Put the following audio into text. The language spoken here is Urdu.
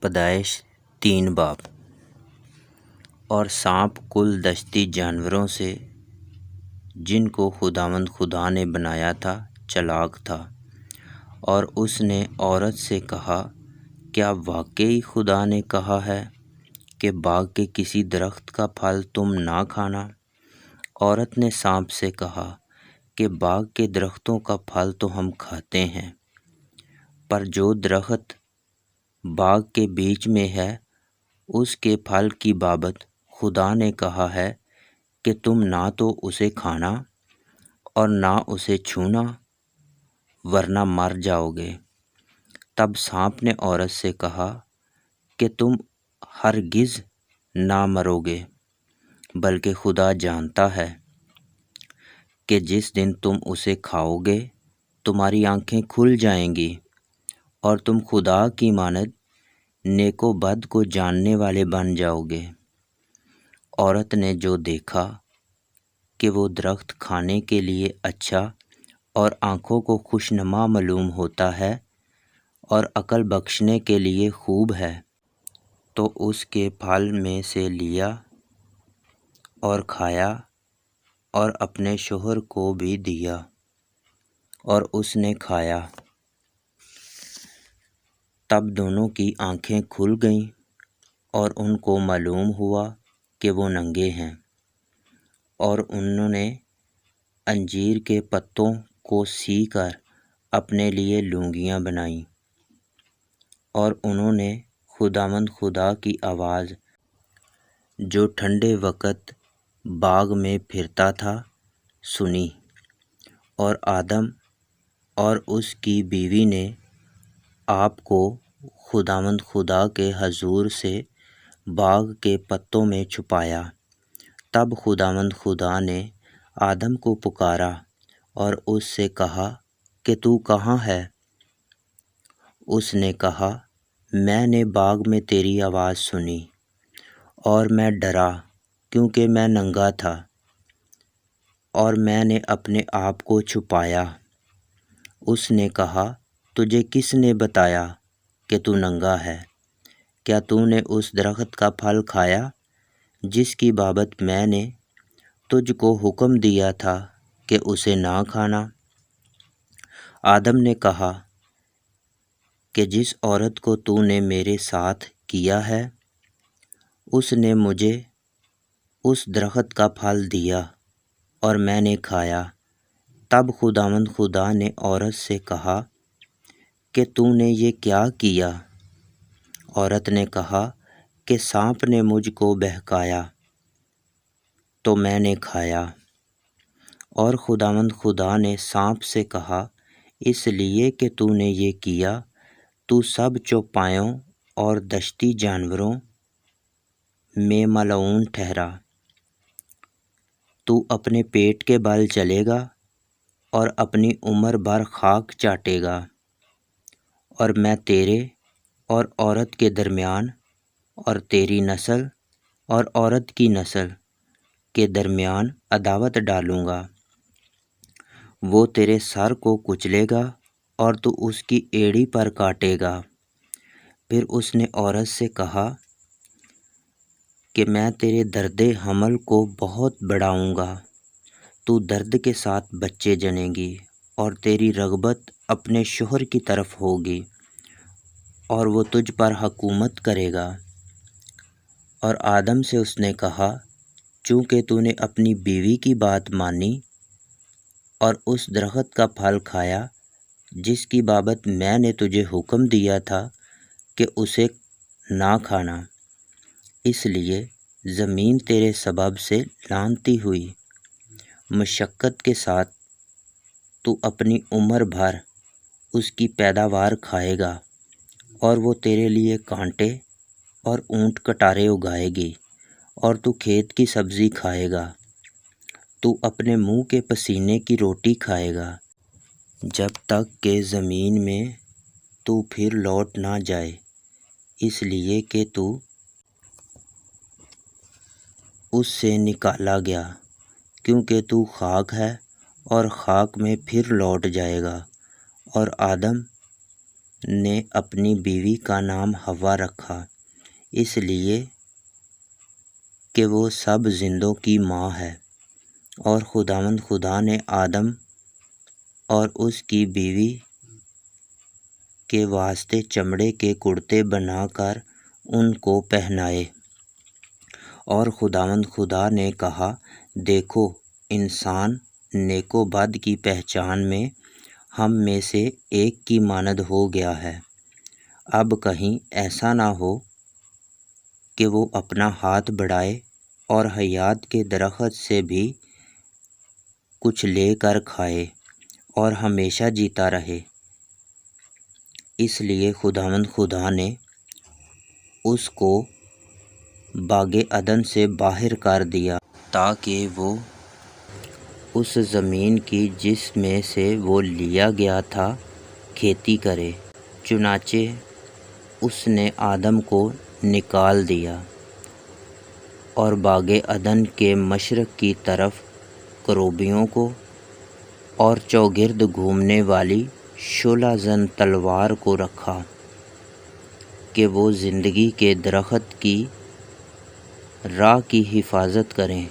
پیدائش 3 باب۔ اور سانپ کل دشتی جانوروں سے جن کو خداوند خدا نے بنایا تھا چالاک تھا، اور اس نے عورت سے کہا، کیا واقعی خدا نے کہا ہے کہ باغ کے کسی درخت کا پھل تم نہ کھانا؟ عورت نے سانپ سے کہا کہ باغ کے درختوں کا پھل تو ہم کھاتے ہیں، پر جو درخت باغ کے بیچ میں ہے اس کے پھل کی بابت خدا نے کہا ہے کہ تم نہ تو اسے کھانا اور نہ اسے چھونا، ورنہ مر جاؤ گے۔ تب سانپ نے عورت سے کہا کہ تم ہرگز نہ مرو گے، بلکہ خدا جانتا ہے کہ جس دن تم اسے کھاؤ گے تمہاری آنکھیں کھل جائیں گی اور تم خدا کی مانند نیک و بد کو جاننے والے بن جاؤ گے۔ عورت نے جو دیکھا کہ وہ درخت کھانے کے لیے اچھا اور آنکھوں کو خوشنما معلوم ہوتا ہے اور عقل بخشنے کے لیے خوب ہے، تو اس کے پھل میں سے لیا اور کھایا اور اپنے شوہر کو بھی دیا، اور اس نے کھایا۔ تب دونوں کی آنکھیں کھل گئیں اور ان کو معلوم ہوا کہ وہ ننگے ہیں، اور انہوں نے انجیر کے پتوں کو سی کر اپنے لیے لونگیاں بنائیں، اور انہوں نے خداوند خدا کی آواز جو ٹھنڈے وقت باغ میں پھرتا تھا سنی، اور آدم اور اس کی بیوی نے آپ کو خداوند خدا کے حضور سے باغ کے پتوں میں چھپایا۔ تب خداوند خدا نے آدم کو پکارا اور اس سے کہا کہ تو کہاں ہے؟ اس نے کہا، میں نے باغ میں تیری آواز سنی اور میں ڈرا کیونکہ میں ننگا تھا، اور میں نے اپنے آپ کو چھپایا۔ اس نے کہا، تجھے کس نے بتایا کہ تو ننگا ہے؟ کیا تو نے اس درخت کا پھل کھایا جس کی بابت میں نے تجھ کو حکم دیا تھا کہ اسے نہ کھانا؟ آدم نے کہا کہ جس عورت کو تو نے میرے ساتھ کیا ہے اس نے مجھے اس درخت کا پھل دیا اور میں نے کھایا۔ تب خداوند خدا نے عورت سے کہا کہ تو نے یہ کیا کیا؟ عورت نے کہا کہ سانپ نے مجھ کو بہکایا تو میں نے کھایا۔ اور خداوند خدا نے سانپ سے کہا، اس لیے کہ تو نے یہ کیا تو سب چوپایوں اور دشتی جانوروں میں ملعون ٹھہرا، تو اپنے پیٹ کے بل چلے گا اور اپنی عمر بھر خاک چاٹے گا، اور میں تیرے اور عورت کے درمیان اور تیری نسل اور عورت کی نسل کے درمیان عداوت ڈالوں گا، وہ تیرے سر کو کچلے گا اور تو اس کی ایڑی پر کاٹے گا۔ پھر اس نے عورت سے کہا کہ میں تیرے درد حمل کو بہت بڑھاؤں گا، تو درد کے ساتھ بچے جنیں گی اور تیری رغبت اپنے شوہر کی طرف ہوگی اور وہ تجھ پر حکومت کرے گا۔ اور آدم سے اس نے کہا، چونکہ تو نے اپنی بیوی کی بات مانی اور اس درخت کا پھل کھایا جس کی بابت میں نے تجھے حکم دیا تھا کہ اسے نہ کھانا، اس لیے زمین تیرے سبب سے لعنتی ہوئی، مشقت کے ساتھ تو اپنی عمر بھر اس کی پیداوار کھائے گا، اور وہ تیرے لیے کانٹے اور اونٹ کٹارے اگائے گی، اور تو کھیت کی سبزی کھائے گا، تو اپنے منہ کے پسینے کی روٹی کھائے گا جب تک کہ زمین میں تو پھر لوٹ نہ جائے، اس لیے کہ تو اس سے نکالا گیا، کیونکہ تو خاک ہے اور خاک میں پھر لوٹ جائے گا۔ اور آدم نے اپنی بیوی کا نام حوا رکھا، اس لیے کہ وہ سب زندوں کی ماں ہے، اور خداوند خدا نے آدم اور اس کی بیوی کے واسطے چمڑے کے کرتے بنا کر ان کو پہنائے۔ اور خداوند خدا نے کہا، دیکھو، انسان نیک و بد کی پہچان میں ہم میں سے ایک کی مانند ہو گیا ہے، اب کہیں ایسا نہ ہو کہ وہ اپنا ہاتھ بڑھائے اور حیات کے درخت سے بھی کچھ لے کر کھائے اور ہمیشہ جیتا رہے۔ اس لیے خداوند خدا نے اس کو باغ عدن سے باہر کر دیا تاکہ وہ اس زمین کی جس میں سے وہ لیا گیا تھا کھیتی کرے۔ چنانچہ اس نے آدم کو نکال دیا اور باغ عدن کے مشرق کی طرف کروبیوں کو اور چوگرد گھومنے والی شعلہ زن تلوار کو رکھا کہ وہ زندگی کے درخت کی راہ کی حفاظت کریں۔